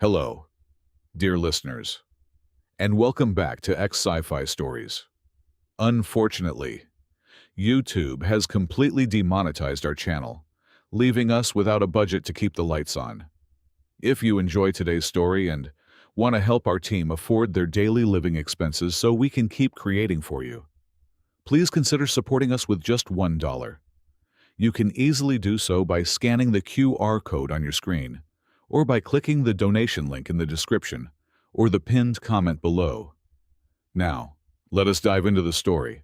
Hello, dear listeners, and welcome back to Sci-Fi Stories. Unfortunately, YouTube has completely demonetized our channel, leaving us without a budget to keep the lights on. If you enjoy today's story and want to help our team afford their daily living expenses so we can keep creating for you, please consider supporting us with just $1. You can easily do so by scanning the QR code on your screen, or by clicking the donation link in the description or the pinned comment below. Now, let us dive into the story.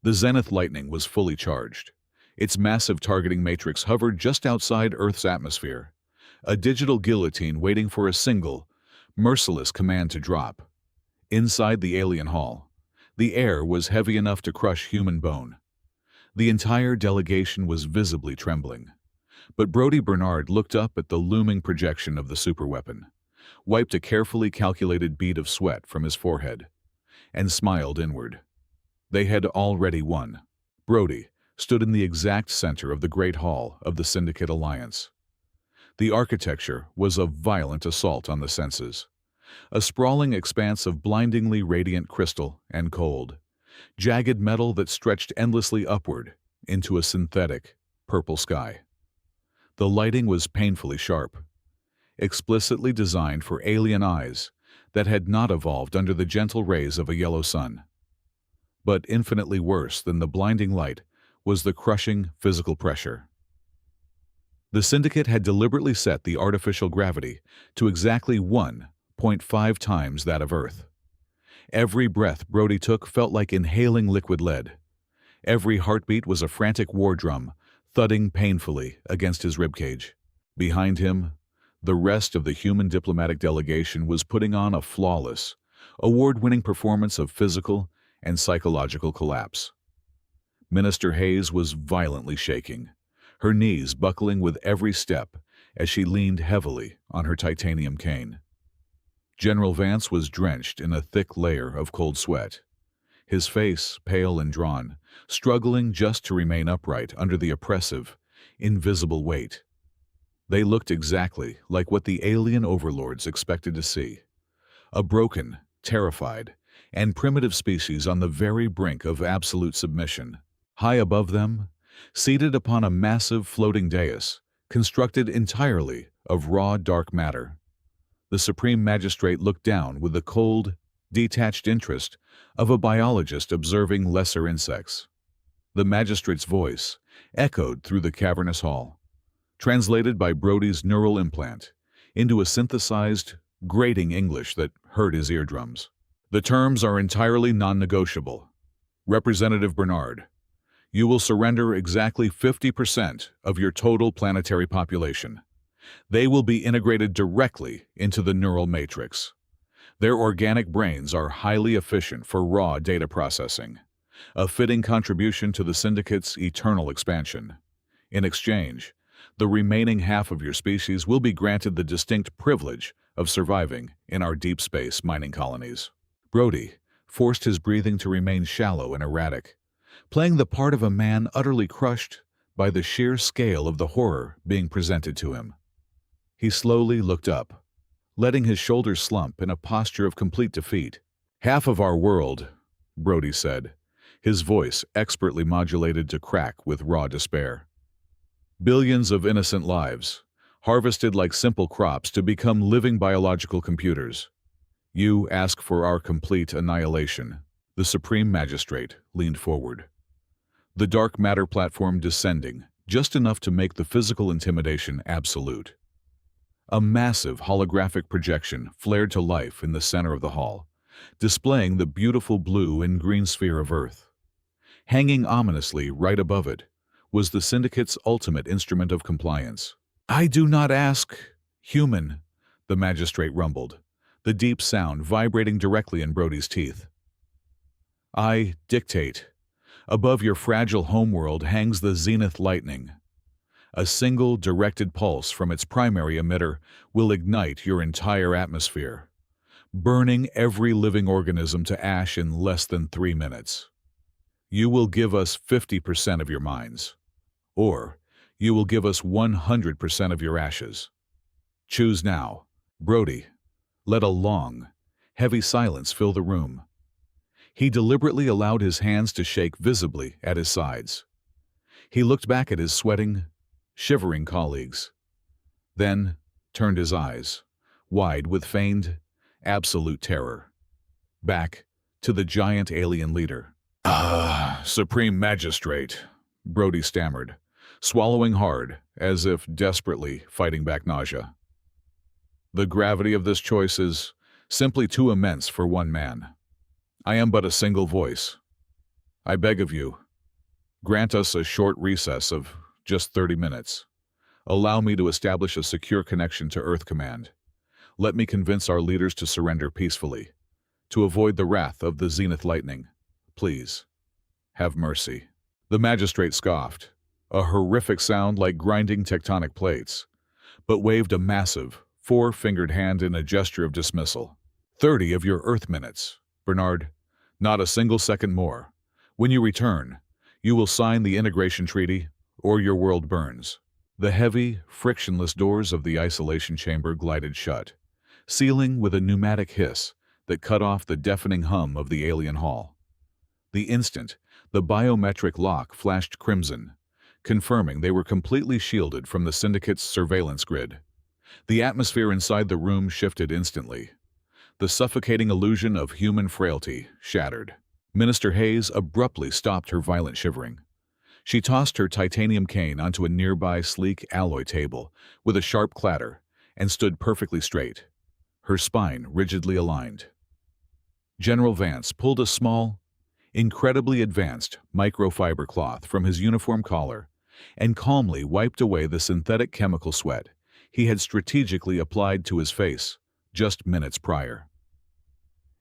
The Zenith Lightning was fully charged. Its massive targeting matrix hovered just outside Earth's atmosphere, a digital guillotine waiting for a single, merciless command to drop. Inside the alien hall, the air was heavy enough to crush human bone. The entire delegation was visibly trembling. But Brody Bernard looked up at the looming projection of the superweapon, wiped a carefully calculated bead of sweat from his forehead, and smiled inward. They had already won. Brody stood in the exact center of the Great Hall of the Syndicate Alliance. The architecture was a violent assault on the senses, a sprawling expanse of blindingly radiant crystal and cold, jagged metal that stretched endlessly upward into a synthetic, purple sky. The lighting was painfully sharp, explicitly designed for alien eyes that had not evolved under the gentle rays of a yellow sun. But infinitely worse than the blinding light was the crushing physical pressure. The Syndicate had deliberately set the artificial gravity to exactly 1.5 times that of Earth. Every breath Brody took felt like inhaling liquid lead. Every heartbeat was a frantic war drum, thudding painfully against his ribcage. Behind him, the rest of the human diplomatic delegation was putting on a flawless, award-winning performance of physical and psychological collapse. Minister Hayes was violently shaking, her knees buckling with every step as she leaned heavily on her titanium cane. General Vance was drenched in a thick layer of cold sweat, his face pale and drawn, struggling just to remain upright under the oppressive, invisible weight. They looked exactly like what the alien overlords expected to see: a broken, terrified, and primitive species on the very brink of absolute submission. High above them, seated upon a massive floating dais, constructed entirely of raw dark matter, the Supreme Magistrate looked down with the cold, detached interest of a biologist observing lesser insects. The magistrate's voice echoed through the cavernous hall, translated by Brody's neural implant into a synthesized, grating English that hurt his eardrums. The terms are entirely non-negotiable. Representative Bernard, you will surrender exactly 50% of your total planetary population. They will be integrated directly into the neural matrix. Their organic brains are highly efficient for raw data processing, a fitting contribution to the Syndicate's eternal expansion. In exchange, the remaining half of your species will be granted the distinct privilege of surviving in our deep space mining colonies. Brody forced his breathing to remain shallow and erratic, playing the part of a man utterly crushed by the sheer scale of the horror being presented to him. He slowly looked up, letting his shoulders slump in a posture of complete defeat. "Half of our world," Brody said, his voice expertly modulated to crack with raw despair. "Billions of innocent lives, harvested like simple crops to become living biological computers. You ask for our complete annihilation." The Supreme Magistrate leaned forward, the dark matter platform descending just enough to make the physical intimidation absolute. A massive holographic projection flared to life in the center of the hall, displaying the beautiful blue and green sphere of Earth. Hanging ominously right above it was the Syndicate's ultimate instrument of compliance. "I do not ask, human," the magistrate rumbled, the deep sound vibrating directly in Brody's teeth. "I dictate. Above your fragile homeworld hangs the Zenith Lightning. A single directed pulse from its primary emitter will ignite your entire atmosphere, burning every living organism to ash in less than 3 minutes. You will give us 50% of your minds, or you will give us 100% of your ashes. Choose now." Brody let a long, heavy silence fill the room. He deliberately allowed his hands to shake visibly at his sides. He looked back at his sweating, shivering colleagues, then turned his eyes, wide with feigned, absolute terror, back to the giant alien leader. Supreme Magistrate, Brody stammered, swallowing hard, as if desperately fighting back nausea. The gravity of this choice is simply too immense for one man. I am but a single voice. I beg of you, grant us a short recess of just 30 minutes. Allow me to establish a secure connection to Earth Command. Let me convince our leaders to surrender peacefully, to avoid the wrath of the Zenith Lightning. Please, have mercy. The magistrate scoffed, a horrific sound like grinding tectonic plates, but waved a massive, four-fingered hand in a gesture of dismissal. 30 of your Earth minutes, Bernard. Not a single second more. When you return, you will sign the integration treaty, or your world burns. The heavy, frictionless doors of the isolation chamber glided shut, sealing with a pneumatic hiss that cut off the deafening hum of the alien hall. The instant, the biometric lock flashed crimson, confirming they were completely shielded from the Syndicate's surveillance grid. The atmosphere inside the room shifted instantly. The suffocating illusion of human frailty shattered. Minister Hayes abruptly stopped her violent shivering. She tossed her titanium cane onto a nearby sleek alloy table with a sharp clatter and stood perfectly straight, her spine rigidly aligned. General Vance pulled a small, incredibly advanced microfiber cloth from his uniform collar and calmly wiped away the synthetic chemical sweat he had strategically applied to his face just minutes prior.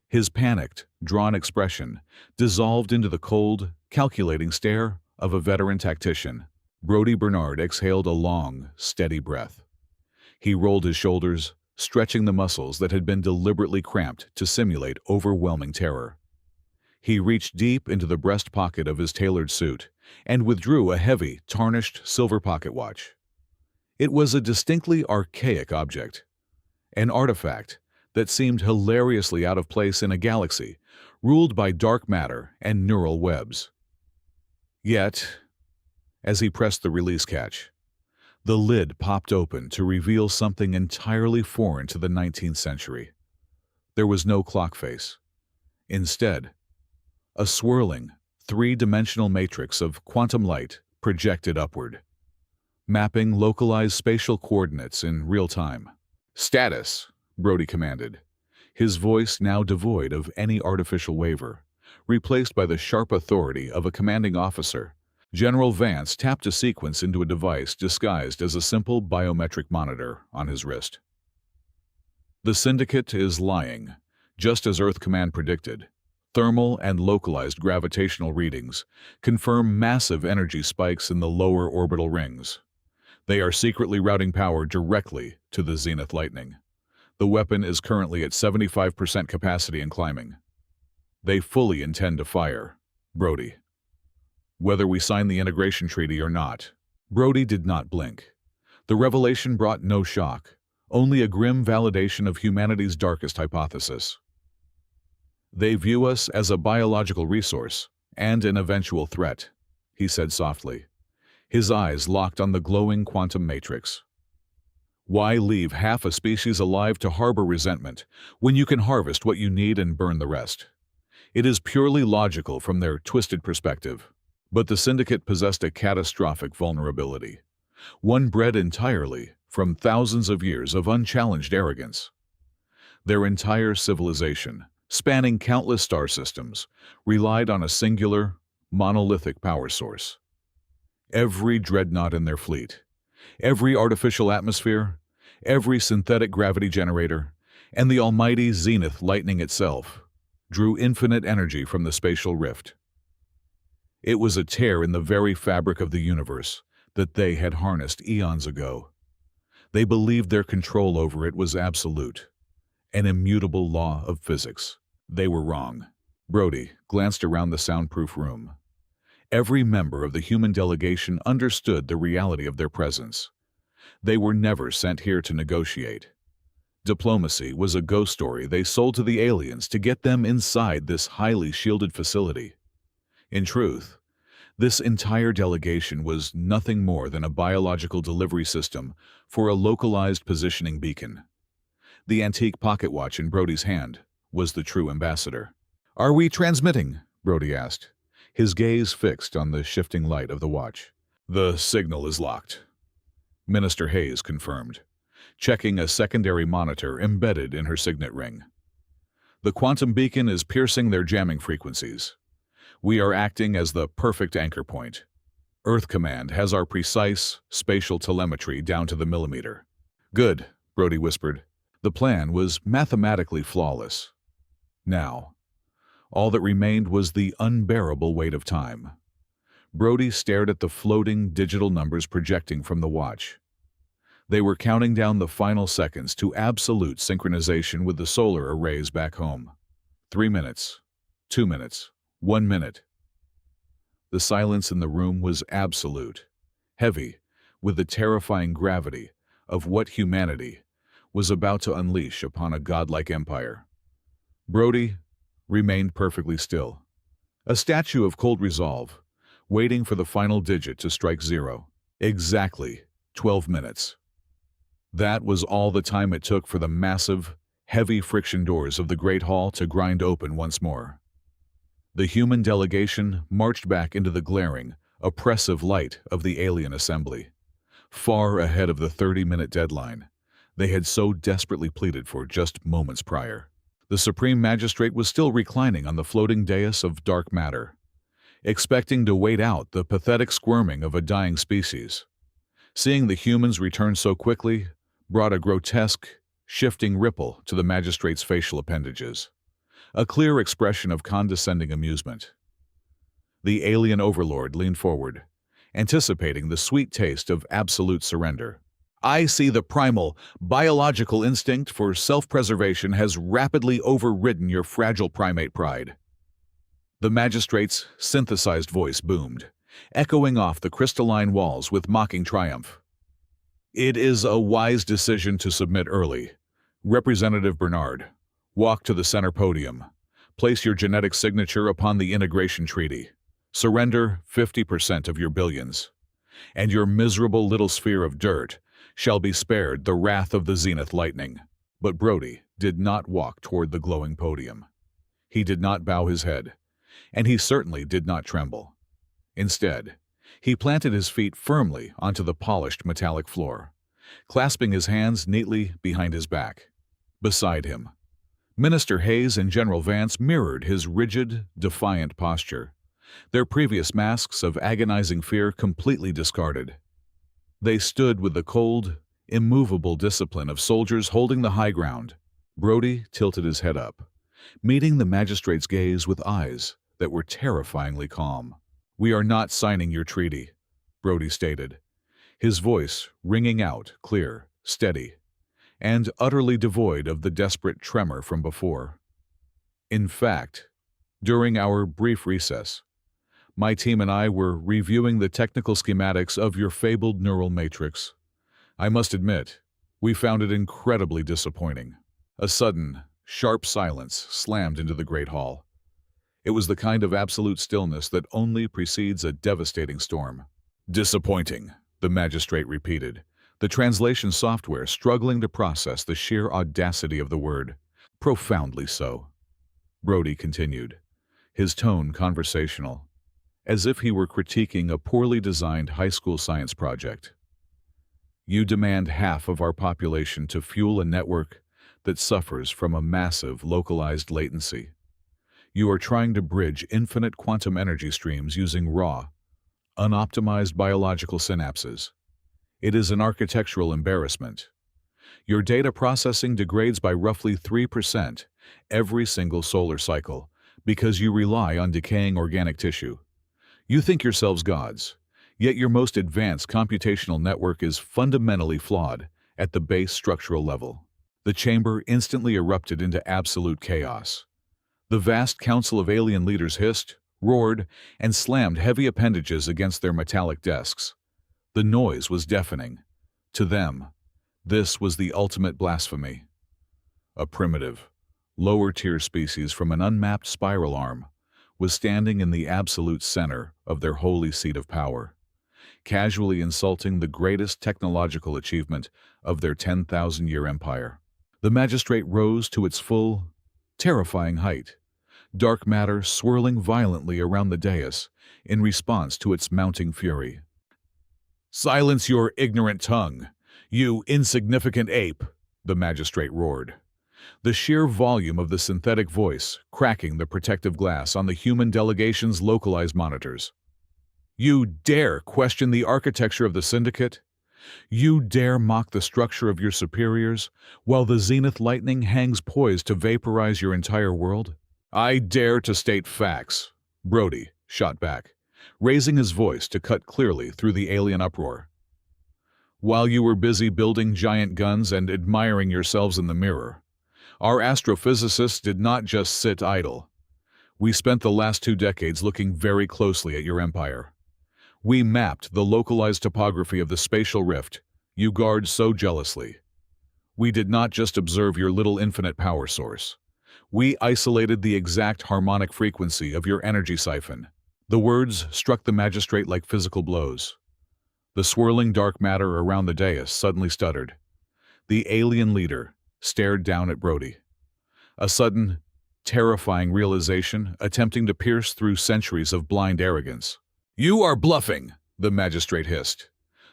His panicked, drawn expression dissolved into the cold, calculating stare of a veteran tactician. Brody Bernard exhaled a long, steady breath. He rolled his shoulders, stretching the muscles that had been deliberately cramped to simulate overwhelming terror. He reached deep into the breast pocket of his tailored suit and withdrew a heavy, tarnished silver pocket watch. It was a distinctly archaic object, an artifact that seemed hilariously out of place in a galaxy ruled by dark matter and neural webs. Yet, as he pressed the release catch, the lid popped open to reveal something entirely foreign to the 19th century. There was no clock face. Instead, a swirling, three-dimensional matrix of quantum light projected upward, mapping localized spatial coordinates in real time. "Status," Brody commanded, his voice now devoid of any artificial waver, replaced by the sharp authority of a commanding officer. General Vance tapped a sequence into a device disguised as a simple biometric monitor on his wrist. "The Syndicate is lying, just as Earth Command predicted. Thermal and localized gravitational readings confirm massive energy spikes in the lower orbital rings. They are secretly routing power directly to the Zenith Lightning. The weapon is currently at 75% capacity and climbing. They fully intend to fire, Brody. Whether we sign the integration treaty or not." Brody did not blink. The revelation brought no shock, only a grim validation of humanity's darkest hypothesis. "They view us as a biological resource and an eventual threat," he said softly, his eyes locked on the glowing quantum matrix. "Why leave half a species alive to harbor resentment when you can harvest what you need and burn the rest? It is purely logical from their twisted perspective. But the Syndicate possessed a catastrophic vulnerability, one bred entirely from thousands of years of unchallenged arrogance. Their entire civilization, spanning countless star systems, relied on a singular, monolithic power source. Every dreadnought in their fleet, every artificial atmosphere, every synthetic gravity generator, and the almighty Zenith Lightning itself drew infinite energy from the spatial rift. It was a tear in the very fabric of the universe that they had harnessed eons ago. They believed their control over it was absolute, an immutable law of physics. They were wrong. Brody glanced around the soundproof room. Every member of the human delegation understood the reality of their presence. They were never sent here to negotiate. Diplomacy was a ghost story they sold to the aliens to get them inside this highly shielded facility. In truth, this entire delegation was nothing more than a biological delivery system for a localized positioning beacon. The antique pocket watch in Brody's hand was the true ambassador. "Are we transmitting?" Brody asked, his gaze fixed on the shifting light of the watch. "The signal is locked," Minister Hayes confirmed, checking a secondary monitor embedded in her signet ring. "The quantum beacon is piercing their jamming frequencies. We are acting as the perfect anchor point. Earth Command has our precise spatial telemetry down to the millimeter." "Good," Brody whispered. The plan was mathematically flawless. Now, all that remained was the unbearable weight of time. Brody stared at the floating digital numbers projecting from the watch. They were counting down the final seconds to absolute synchronization with the solar arrays back home. 3 minutes, 2 minutes, 1 minute. The silence in the room was absolute, heavy with the terrifying gravity of what humanity was about to unleash upon a godlike empire. Brody remained perfectly still, a statue of cold resolve, waiting for the final digit to strike 0. Exactly 12 minutes. That was all the time it took for the massive, heavy friction doors of the Great Hall to grind open once more. The human delegation marched back into the glaring, oppressive light of the alien assembly, far ahead of the 30-minute deadline they had so desperately pleaded for just moments prior. The Supreme Magistrate was still reclining on the floating dais of dark matter, expecting to wait out the pathetic squirming of a dying species. Seeing the humans return so quickly brought a grotesque, shifting ripple to the magistrate's facial appendages, a clear expression of condescending amusement. The alien overlord leaned forward, anticipating the sweet taste of absolute surrender. "I see the primal, biological instinct for self-preservation has rapidly overridden your fragile primate pride." The magistrate's synthesized voice boomed, echoing off the crystalline walls with mocking triumph. "It is a wise decision to submit early. Representative Bernard, walk to the center podium. Place your genetic signature upon the integration treaty. Surrender 50% of your billions, and your miserable little sphere of dirt shall be spared the wrath of the zenith lightning." But Brody did not walk toward the glowing podium. He did not bow his head, and he certainly did not tremble. Instead, he planted his feet firmly onto the polished metallic floor, clasping his hands neatly behind his back. Beside him, Minister Hayes and General Vance mirrored his rigid, defiant posture, their previous masks of agonizing fear completely discarded. They stood with the cold, immovable discipline of soldiers holding the high ground. Brody tilted his head up, meeting the magistrate's gaze with eyes that were terrifyingly calm. "We are not signing your treaty," Brody stated, his voice ringing out clear, steady, and utterly devoid of the desperate tremor from before. "In fact, during our brief recess, my team and I were reviewing the technical schematics of your fabled neural matrix. I must admit, we found it incredibly disappointing." A sudden, sharp silence slammed into the Great Hall. It was the kind of absolute stillness that only precedes a devastating storm. "Disappointing," the magistrate repeated, the translation software struggling to process the sheer audacity of the word. "Profoundly so," Brody continued, his tone conversational, as if he were critiquing a poorly designed high school science project. "You demand half of our population to fuel a network that suffers from a massive localized latency. You are trying to bridge infinite quantum energy streams using raw, unoptimized biological synapses. It is an architectural embarrassment. Your data processing degrades by roughly 3% every single solar cycle because you rely on decaying organic tissue. You think yourselves gods, yet your most advanced computational network is fundamentally flawed at the base structural level." The chamber instantly erupted into absolute chaos. The vast council of alien leaders hissed, roared, and slammed heavy appendages against their metallic desks. The noise was deafening. To them, this was the ultimate blasphemy. a primitive, lower-tier species from an unmapped spiral arm, was standing in the absolute center of their holy seat of power, casually insulting the greatest technological achievement of their 10,000-year empire. The magistrate rose to its full, terrifying height, dark matter swirling violently around the dais in response to its mounting fury. "Silence your ignorant tongue, you insignificant ape!" the magistrate roared, the sheer volume of the synthetic voice cracking the protective glass on the human delegation's localized monitors. "You dare question the architecture of the Syndicate? You dare mock the structure of your superiors, while the zenith lightning hangs poised to vaporize your entire world?" "I dare to state facts," Brody shot back, raising his voice to cut clearly through the alien uproar. "While you were busy building giant guns and admiring yourselves in the mirror, our astrophysicists did not just sit idle. We spent the last 2 decades looking very closely at your empire. We mapped the localized topography of the spatial rift you guard so jealously. We did not just observe your little infinite power source. We isolated the exact harmonic frequency of your energy siphon." The words struck the magistrate like physical blows. The swirling dark matter around the dais suddenly stuttered. The alien leader stared down at Brody, a sudden, terrifying realization attempting to pierce through centuries of blind arrogance. "You are bluffing," the magistrate hissed,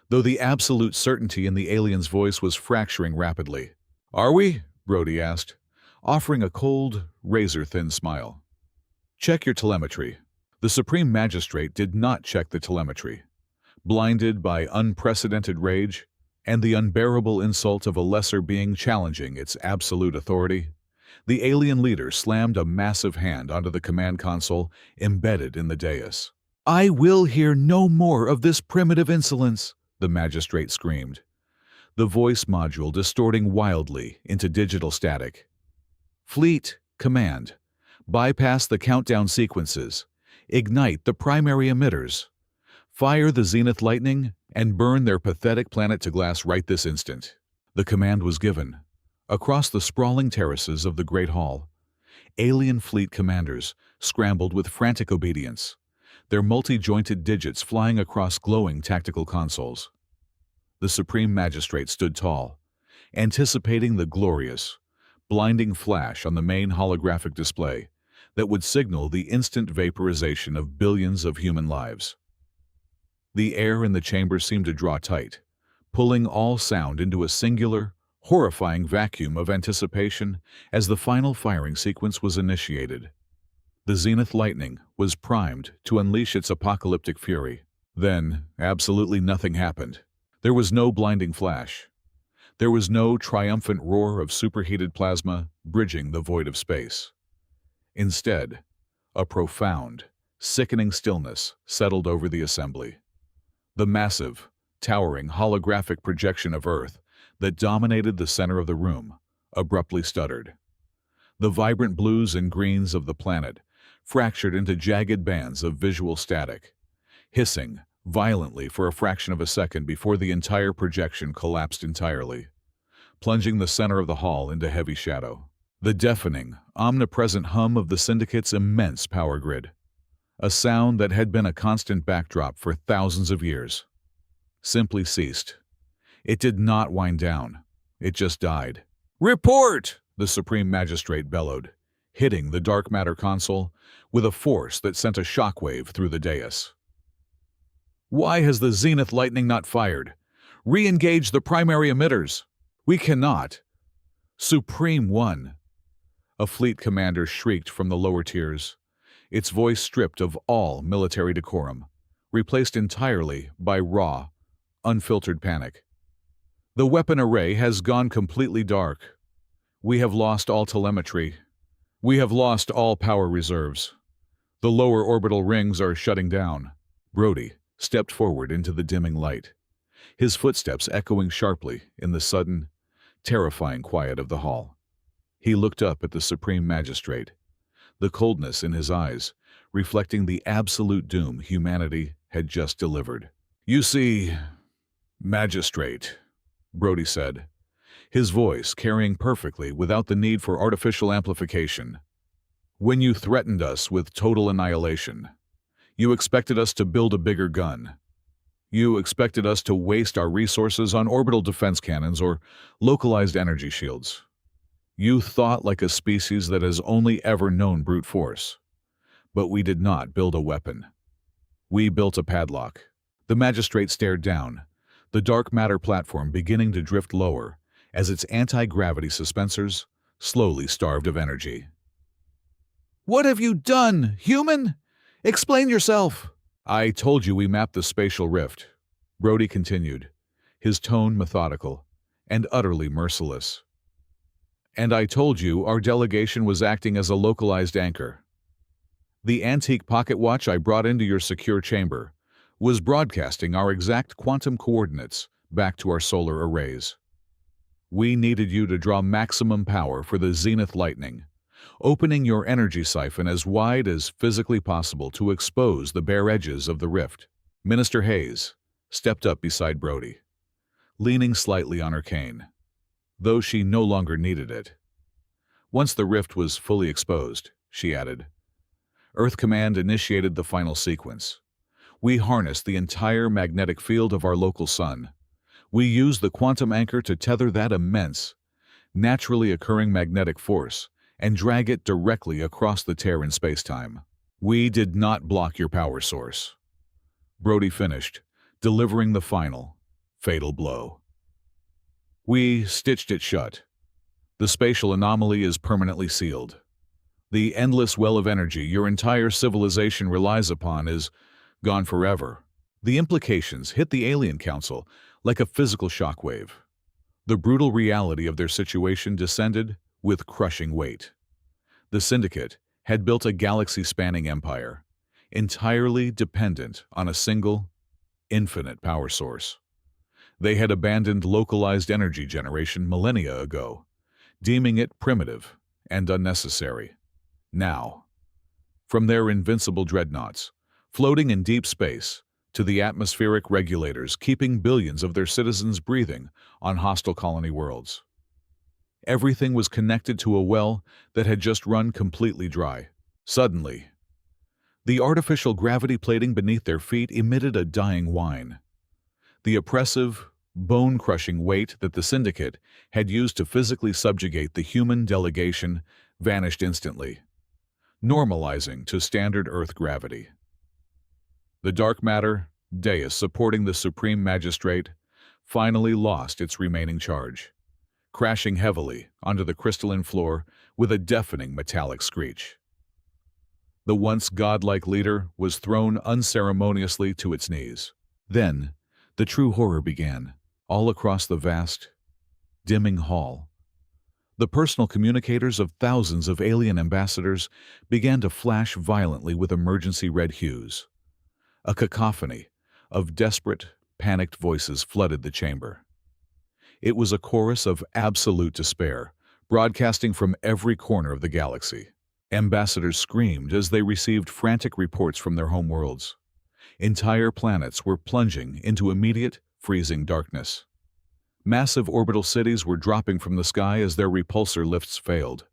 though the absolute certainty in the alien's voice was fracturing rapidly. "Are we?" Brody asked, offering a cold, razor-thin smile. "Check your telemetry." The Supreme Magistrate did not check the telemetry. Blinded by unprecedented rage and the unbearable insult of a lesser being challenging its absolute authority, the alien leader slammed a massive hand onto the command console embedded in the dais. "I will hear no more of this primitive insolence," the magistrate screamed, the voice module distorting wildly into digital static. "Fleet, command. Bypass the countdown sequences. Ignite the primary emitters. Fire the zenith lightning and burn their pathetic planet to glass right this instant." The command was given. Across the sprawling terraces of the Great Hall, alien fleet commanders scrambled with frantic obedience, their multi-jointed digits flying across glowing tactical consoles. The Supreme Magistrate stood tall, anticipating the glorious, blinding flash on the main holographic display that would signal the instant vaporization of billions of human lives. The air in the chamber seemed to draw tight, pulling all sound into a singular, horrifying vacuum of anticipation as the final firing sequence was initiated. The zenith lightning was primed to unleash its apocalyptic fury. Then, absolutely nothing happened. There was no blinding flash. There was no triumphant roar of superheated plasma bridging the void of space. Instead, a profound, sickening stillness settled over the assembly. The massive, towering holographic projection of Earth that dominated the center of the room abruptly stuttered. The vibrant blues and greens of the planet fractured into jagged bands of visual static, hissing violently for a fraction of a second before the entire projection collapsed entirely, plunging the center of the hall into heavy shadow. The deafening, omnipresent hum of the Syndicate's immense power grid, a sound that had been a constant backdrop for thousands of years, simply ceased. It did not wind down. It just died. "Report!" the Supreme Magistrate bellowed, hitting the dark matter console with a force that sent a shockwave through the dais. "Why has the zenith lightning not fired? Re-engage the primary emitters." "We cannot." "Supreme One!" a fleet commander shrieked from the lower tiers, its voice stripped of all military decorum, replaced entirely by raw, unfiltered panic. "The weapon array has gone completely dark. We have lost all telemetry. We have lost all power reserves. The lower orbital rings are shutting down." Brody stepped forward into the dimming light, his footsteps echoing sharply in the sudden, terrifying quiet of the hall. He looked up at the Supreme Magistrate, the coldness in his eyes reflecting the absolute doom humanity had just delivered. "You see, Magistrate," Brody said, his voice carrying perfectly without the need for artificial amplification. "When you threatened us with total annihilation, you expected us to build a bigger gun. You expected us to waste our resources on orbital defense cannons or localized energy shields. You thought like a species that has only ever known brute force. But we did not build a weapon. We built a padlock." The magistrate stared down, the dark matter platform beginning to drift lower as its anti-gravity suspensors slowly starved of energy. "What have you done, human? Explain yourself." "I told you we mapped the spatial rift," Brody continued, his tone methodical and utterly merciless. "And I told you our delegation was acting as a localized anchor. The antique pocket watch I brought into your secure chamber was broadcasting our exact quantum coordinates back to our solar arrays. We needed you to draw maximum power for the zenith lightning, opening your energy siphon as wide as physically possible to expose the bare edges of the rift." Minister Hayes stepped up beside Brody, leaning slightly on her cane, though she no longer needed it. "Once the rift was fully exposed," she added, "Earth Command initiated the final sequence. We harnessed the entire magnetic field of our local sun. We used the quantum anchor to tether that immense, naturally occurring magnetic force and drag it directly across the tear in spacetime. We did not block your power source." Brody finished, delivering the final, fatal blow. "We stitched it shut. The spatial anomaly is permanently sealed. The endless well of energy your entire civilization relies upon is gone forever." The implications hit the Alien Council like a physical shockwave. The brutal reality of their situation descended with crushing weight. The Syndicate had built a galaxy-spanning empire, entirely dependent on a single, infinite power source. They had abandoned localized energy generation millennia ago, deeming it primitive and unnecessary. Now, from their invincible dreadnoughts, floating in deep space, to the atmospheric regulators keeping billions of their citizens breathing on hostile colony worlds, everything was connected to a well that had just run completely dry. Suddenly, the artificial gravity plating beneath their feet emitted a dying whine. The oppressive, bone-crushing weight that the Syndicate had used to physically subjugate the human delegation vanished instantly, normalizing to standard Earth gravity. The dark matter dais supporting the Supreme Magistrate finally lost its remaining charge, crashing heavily onto the crystalline floor with a deafening metallic screech. The once godlike leader was thrown unceremoniously to its knees. Then, the true horror began, all across the vast, dimming hall. The personal communicators of thousands of alien ambassadors began to flash violently with emergency red hues. A cacophony of desperate, panicked voices flooded the chamber. It was a chorus of absolute despair, broadcasting from every corner of the galaxy. Ambassadors screamed as they received frantic reports from their home worlds. Entire planets were plunging into immediate, freezing darkness. Massive orbital cities were dropping from the sky as their repulsor lifts failed.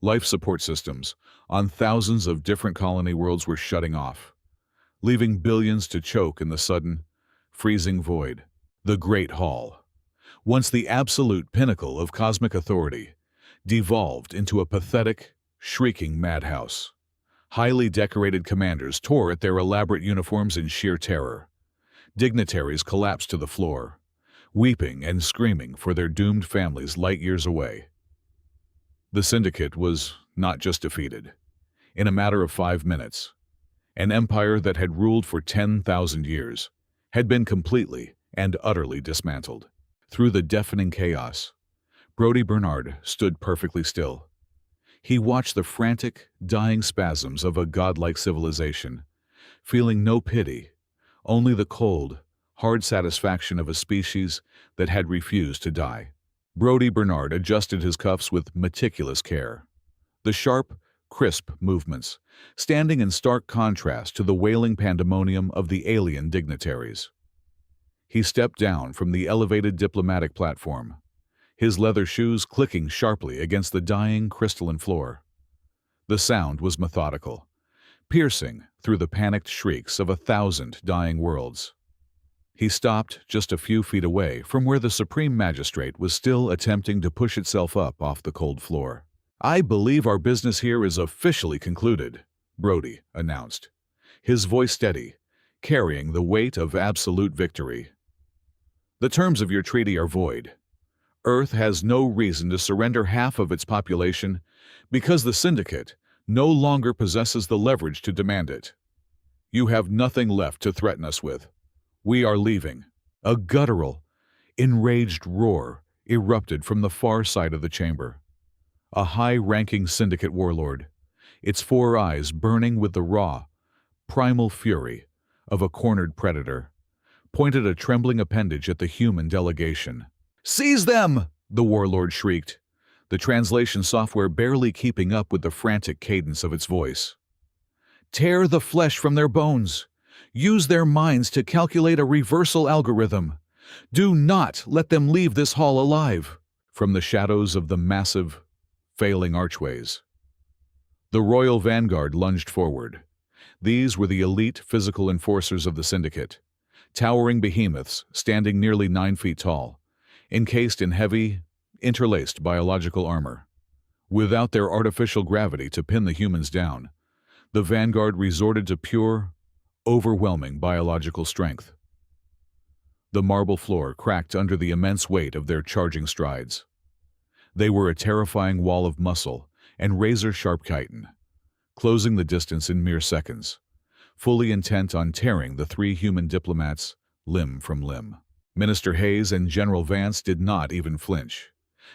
Life support systems on thousands of different colony worlds were shutting off, leaving billions to choke in the sudden, freezing void. The Great Hall, once the absolute pinnacle of cosmic authority, devolved into a pathetic, shrieking madhouse. Highly decorated commanders tore at their elaborate uniforms in sheer terror. Dignitaries collapsed to the floor, weeping and screaming for their doomed families light years away. The Syndicate was not just defeated. In a matter of 5 minutes, an empire that had ruled for 10,000 years had been completely and utterly dismantled. Through the deafening chaos, Brody Bernard stood perfectly still. He watched the frantic, dying spasms of a godlike civilization, feeling no pity, only the cold, hard satisfaction of a species that had refused to die. Brody Bernard adjusted his cuffs with meticulous care. The sharp, crisp movements, standing in stark contrast to the wailing pandemonium of the alien dignitaries. He stepped down from the elevated diplomatic platform, his leather shoes clicking sharply against the dying crystalline floor. The sound was methodical, piercing through the panicked shrieks of 1,000 dying worlds. He stopped just a few feet away from where the Supreme Magistrate was still attempting to push itself up off the cold floor. "I believe our business here is officially concluded," Brody announced, his voice steady, carrying the weight of absolute victory. "The terms of your treaty are void. Earth has no reason to surrender half of its population because the Syndicate no longer possesses the leverage to demand it. You have nothing left to threaten us with. We are leaving." A guttural, enraged roar erupted from the far side of the chamber. A high-ranking Syndicate warlord, its 4 eyes burning with the raw, primal fury of a cornered predator, pointed a trembling appendage at the human delegation. "Seize them!" the warlord shrieked, the translation software barely keeping up with the frantic cadence of its voice. "Tear the flesh from their bones. Use their minds to calculate a reversal algorithm. Do not let them leave this hall alive." From the shadows of the massive, failing archways, the Royal Vanguard lunged forward. These were the elite physical enforcers of the Syndicate, towering behemoths standing nearly 9 feet tall, encased in heavy, interlaced biological armor. Without their artificial gravity to pin the humans down, the Vanguard resorted to pure, overwhelming biological strength. The marble floor cracked under the immense weight of their charging strides. They were a terrifying wall of muscle and razor-sharp chitin, closing the distance in mere seconds, fully intent on tearing the 3 human diplomats limb from limb. Minister Hayes and General Vance did not even flinch.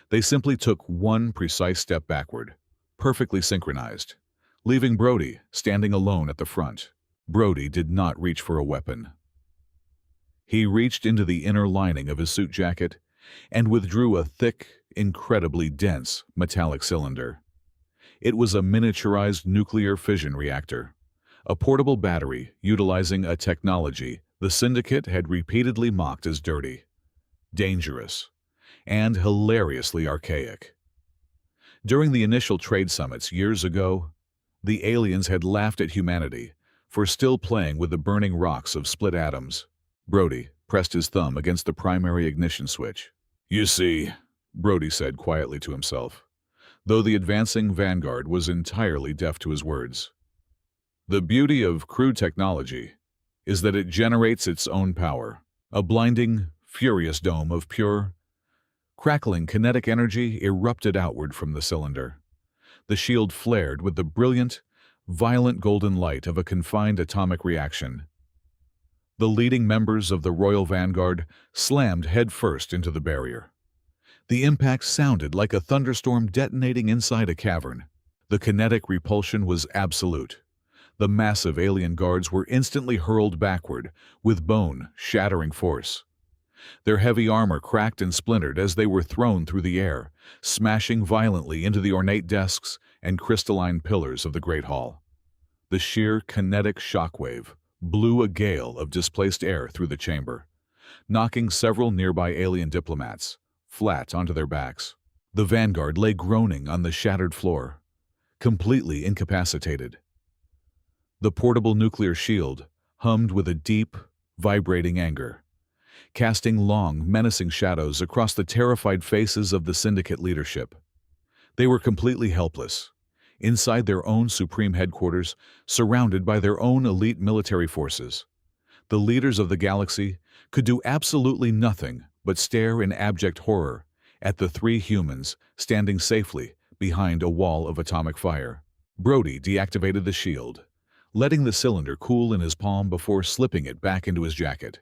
They simply took one precise step backward, perfectly synchronized, leaving Brody standing alone at the front. Brody did not reach for a weapon. He reached into the inner lining of his suit jacket and withdrew a thick, incredibly dense metallic cylinder. It was a miniaturized nuclear fission reactor, a portable battery utilizing a technology the Syndicate had repeatedly mocked as dirty, dangerous, and hilariously archaic. During the initial trade summits years ago, the aliens had laughed at humanity for still playing with the burning rocks of split atoms. Brody pressed his thumb against the primary ignition switch. "You see," Brody said quietly to himself, though the advancing Vanguard was entirely deaf to his words. "The beauty of crude technology is that it generates its own power. A blinding, furious dome of pure, crackling kinetic energy erupted outward from the cylinder. The shield flared with the brilliant, violent golden light of a confined atomic reaction. The leading members of the Royal Vanguard slammed headfirst into the barrier. The impact sounded like a thunderstorm detonating inside a cavern. The kinetic repulsion was absolute. The massive alien guards were instantly hurled backward with bone-shattering force. Their heavy armor cracked and splintered as they were thrown through the air, smashing violently into the ornate desks and crystalline pillars of the Great Hall. The sheer kinetic shockwave blew a gale of displaced air through the chamber, knocking several nearby alien diplomats flat onto their backs. The Vanguard lay groaning on the shattered floor, completely incapacitated. The portable nuclear shield hummed with a deep, vibrating anger, casting long, menacing shadows across the terrified faces of the Syndicate leadership. They were completely helpless, inside their own supreme headquarters, surrounded by their own elite military forces. The leaders of the galaxy could do absolutely nothing but stare in abject horror at the 3 humans standing safely behind a wall of atomic fire. Brody deactivated the shield, letting the cylinder cool in his palm before slipping it back into his jacket.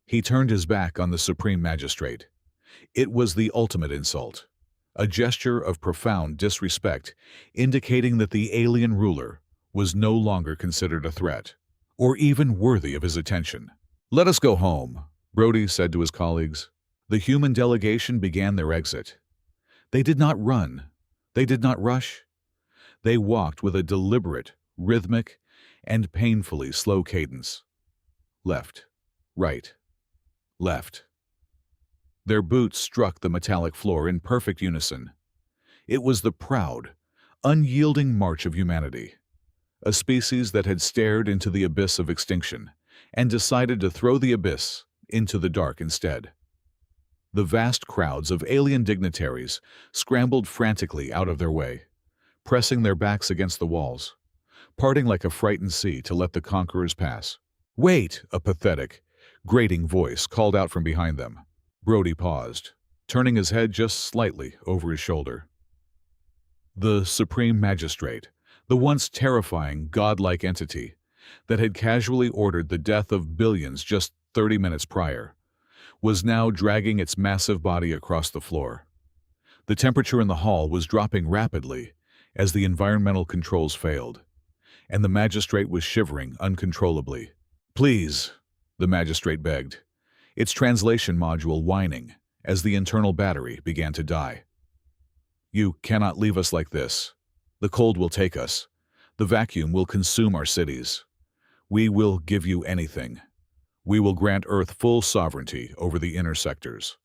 He turned his back on the Supreme Magistrate. It was the ultimate insult, a gesture of profound disrespect, indicating that the alien ruler was no longer considered a threat, or even worthy of his attention. "Let us go home," Brody said to his colleagues. The human delegation began their exit. They did not run. They did not rush. They walked with a deliberate, rhythmic, and painfully slow cadence. Left, right, left. Their boots struck the metallic floor in perfect unison. It was the proud, unyielding march of humanity, a species that had stared into the abyss of extinction and decided to throw the abyss into the dark instead. The vast crowds of alien dignitaries scrambled frantically out of their way, pressing their backs against the walls, parting like a frightened sea to let the conquerors pass. "Wait!" a pathetic, grating voice called out from behind them. Brody paused, turning his head just slightly over his shoulder. The Supreme Magistrate, the once terrifying, godlike entity that had casually ordered the death of billions just 30 minutes prior, was now dragging its massive body across the floor. The temperature in the hall was dropping rapidly as the environmental controls failed, and the magistrate was shivering uncontrollably. "Please," the magistrate begged, its translation module whining as the internal battery began to die. "You cannot leave us like this. The cold will take us. The vacuum will consume our cities. We will give you anything. We will grant Earth full sovereignty over the inner sectors.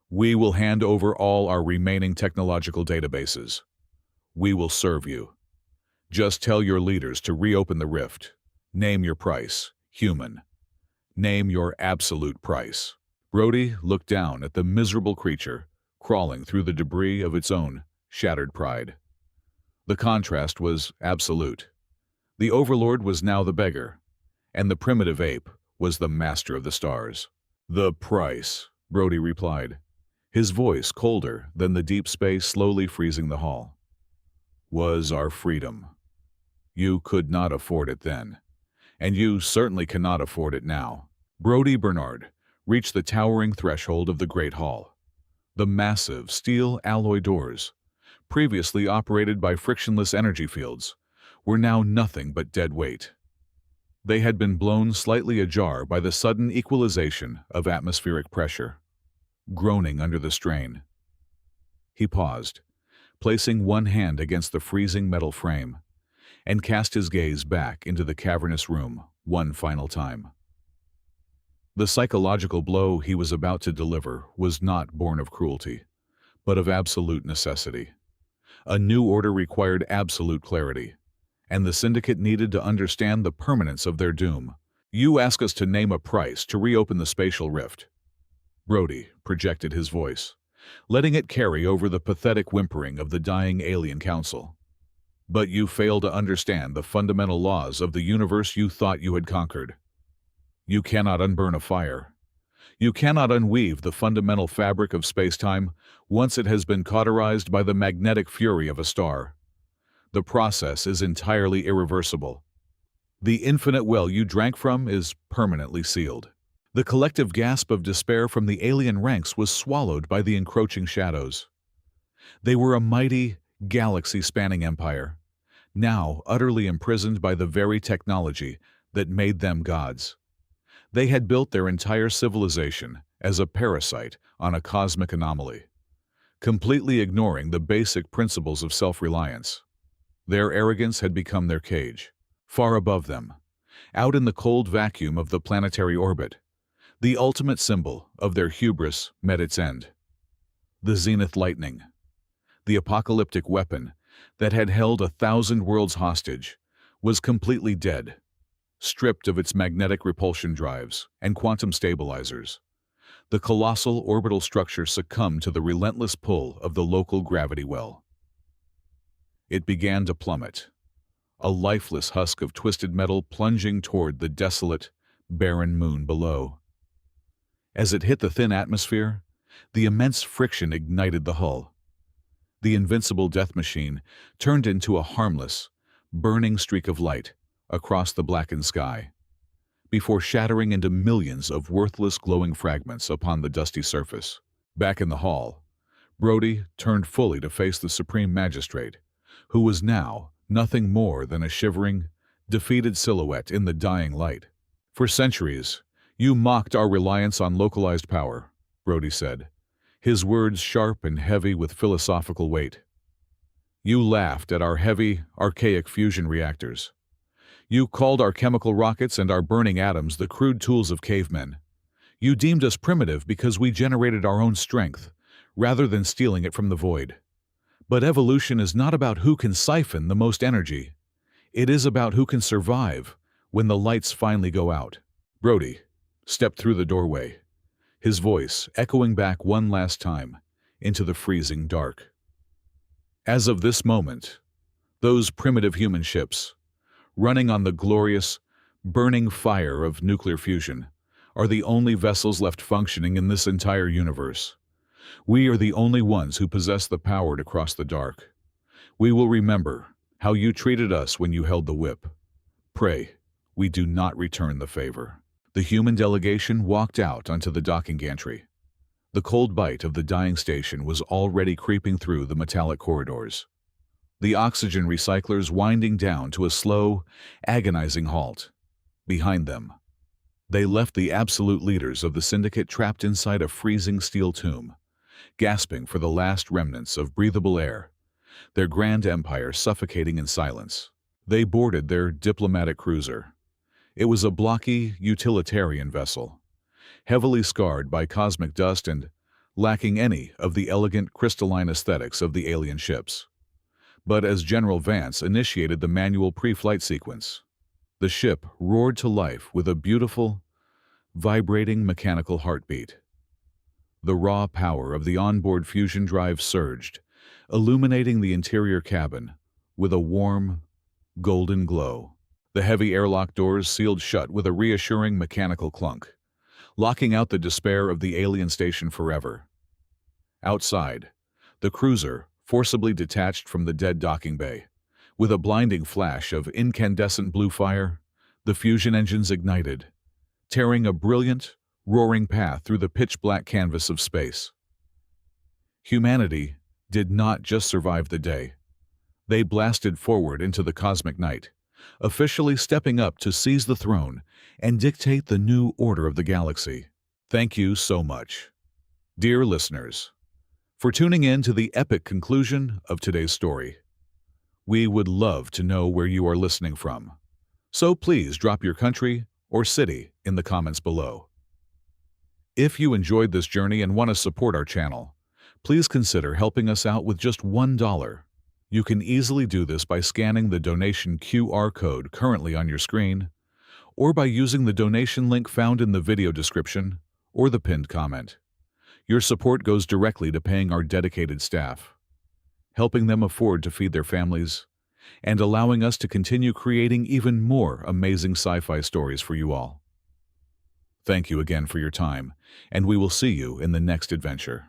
We will hand over all our remaining technological databases. We will serve you. Just tell your leaders to reopen the rift. Name your price, human. Name your absolute price." Brody looked down at the miserable creature crawling through the debris of its own shattered pride. The contrast was absolute. The overlord was now the beggar, and the primitive ape was the master of the stars. "The price," Brody replied, his voice colder than the deep space slowly freezing the hall, "was our freedom. You could not afford it then, and you certainly cannot afford it now." Brody Bernard reached the towering threshold of the Great Hall. The massive steel alloy doors, previously operated by frictionless energy fields, were now nothing but dead weight. They had been blown slightly ajar by the sudden equalization of atmospheric pressure, groaning under the strain. He paused, placing one hand against the freezing metal frame, and cast his gaze back into the cavernous room one final time. The psychological blow he was about to deliver was not born of cruelty, but of absolute necessity. A new order required absolute clarity, and the Syndicate needed to understand the permanence of their doom. "You ask us to name a price to reopen the spatial rift." Brody projected his voice, letting it carry over the pathetic whimpering of the dying alien council. "But you fail to understand the fundamental laws of the universe you thought you had conquered. You cannot unburn a fire. You cannot unweave the fundamental fabric of space-time once it has been cauterized by the magnetic fury of a star. The process is entirely irreversible. The infinite well you drank from is permanently sealed." The collective gasp of despair from the alien ranks was swallowed by the encroaching shadows. They were a mighty, galaxy-spanning empire, now utterly imprisoned by the very technology that made them gods. They had built their entire civilization as a parasite on a cosmic anomaly, completely ignoring the basic principles of self-reliance. Their arrogance had become their cage. Far above them, out in the cold vacuum of the planetary orbit, the ultimate symbol of their hubris met its end. The zenith lightning, the apocalyptic weapon that had held 1,000 worlds hostage, was completely dead. Stripped of its magnetic repulsion drives and quantum stabilizers, the colossal orbital structure succumbed to the relentless pull of the local gravity well. It began to plummet, a lifeless husk of twisted metal plunging toward the desolate, barren moon below. As it hit the thin atmosphere, the immense friction ignited the hull. The invincible death machine turned into a harmless, burning streak of light across the blackened sky, before shattering into millions of worthless glowing fragments upon the dusty surface. Back in the hall, Brody turned fully to face the Supreme Magistrate, who was now nothing more than a shivering, defeated silhouette in the dying light. "For centuries, you mocked our reliance on localized power," Brody said, his words sharp and heavy with philosophical weight. "You laughed at our heavy, archaic fusion reactors. You called our chemical rockets and our burning atoms the crude tools of cavemen. You deemed us primitive because we generated our own strength, rather than stealing it from the void. But evolution is not about who can siphon the most energy. It is about who can survive when the lights finally go out. Brody stepped through the doorway, his voice echoing back one last time into the freezing dark. As of this moment, those primitive human ships, running on the glorious, burning fire of nuclear fusion, are the only vessels left functioning in this entire universe. We are the only ones who possess the power to cross the dark. We will remember how you treated us when you held the whip. Pray, we do not return the favor. The human delegation walked out onto the docking gantry. The cold bite of the dying station was already creeping through the metallic corridors. The oxygen recyclers winding down to a slow, agonizing halt. Behind them, they left the absolute leaders of the syndicate trapped inside a freezing steel tomb, gasping for the last remnants of breathable air, their grand empire suffocating in silence. They boarded their diplomatic cruiser. It was a blocky, utilitarian vessel, heavily scarred by cosmic dust and lacking any of the elegant crystalline aesthetics of the alien ships. But as General Vance initiated the manual pre-flight sequence, the ship roared to life with a beautiful, vibrating mechanical heartbeat. The raw power of the onboard fusion drive surged, illuminating the interior cabin with a warm, golden glow. The heavy airlock doors sealed shut with a reassuring mechanical clunk, locking out the despair of the alien station forever. Outside, the cruiser forcibly detached from the dead docking bay. With a blinding flash of incandescent blue fire, the fusion engines ignited, tearing a brilliant, roaring path through the pitch-black canvas of space. Humanity did not just survive the day. They blasted forward into the cosmic night, officially stepping up to seize the throne and dictate the new order of the galaxy. Thank you so much, dear listeners, for tuning in to the epic conclusion of today's story. We would love to know where you are listening from, so please drop your country or city in the comments below. If you enjoyed this journey and want to support our channel, please consider helping us out with just $1. You can easily do this by scanning the donation QR code currently on your screen, or by using the donation link found in the video description or the pinned comment. Your support goes directly to paying our dedicated staff, helping them afford to feed their families, and allowing us to continue creating even more amazing sci-fi stories for you all. Thank you again for your time, and we will see you in the next adventure.